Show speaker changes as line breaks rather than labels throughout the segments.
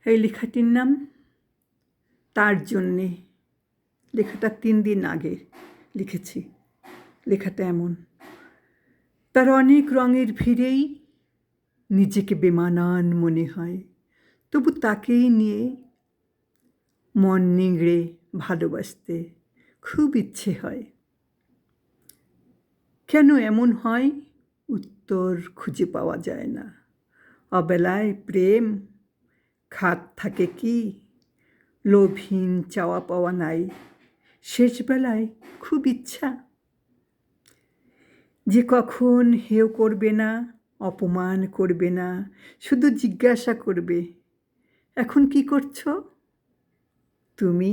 এই লেখাটির নাম তার জন্যে। লেখাটা 3 দিন আগে লিখেছি। লেখাটা এমন: তার অনেক রঙের ভিড়েই নিজেকে বেমানান মনে হয়, তবু তাকেই নিয়ে মন নিংড়ে ভালোবাসতে খুব ইচ্ছে হয়। কেন এমন হয় উত্তর খুঁজে পাওয়া যায় না। অবেলায় প্রেম, খাদ থাকে কি, লোভহীন চাওয়া পাওয়া নাই, শেষবেলায় খুব ইচ্ছা যে কখন হেয় করবে না, অপমান করবে না, শুধু জিজ্ঞাসা করবে, এখন কি করছো তুমি?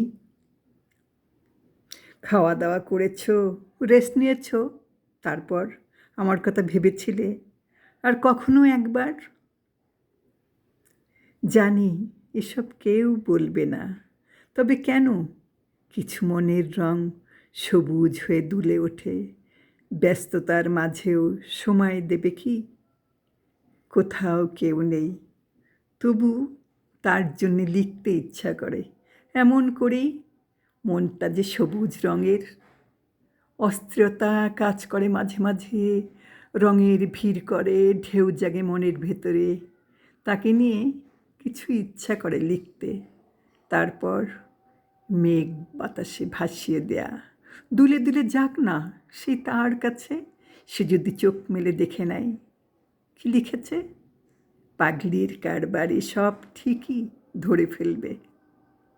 খাওয়া দাওয়া করেছো, রেস্ট নিয়েছো, তারপর আমার কথা ভেবেছিলে আর কখনো একবার? জানি এসব কেউ বলবে না, তবে কেন কিছু মনের রং সবুজ হয়ে দুলে ওঠে। ব্যস্ততার মাঝেও সময় দেবে কি? কোথাও কেউ নেই, তবু তার জন্যে লিখতে ইচ্ছা করে। এমন করেই মনটা যে সবুজ রঙের, অস্থিরতা কাজ করে মাঝে মাঝে, রঙের ভিড় করে, ঢেউ জাগে মনের ভেতরে। তাকে নিয়ে কিছু ইচ্ছা করে লিখতে, তারপর মেঘ বাতাসে ভাসিয়ে দেয়া। দুলে দুলে যাক না সেই তার কাছে, সে যদি চোখ মেলে দেখে নেয় কি লিখেছে। পাগলির কারবারে সব ঠিকই ধরে ফেলবে।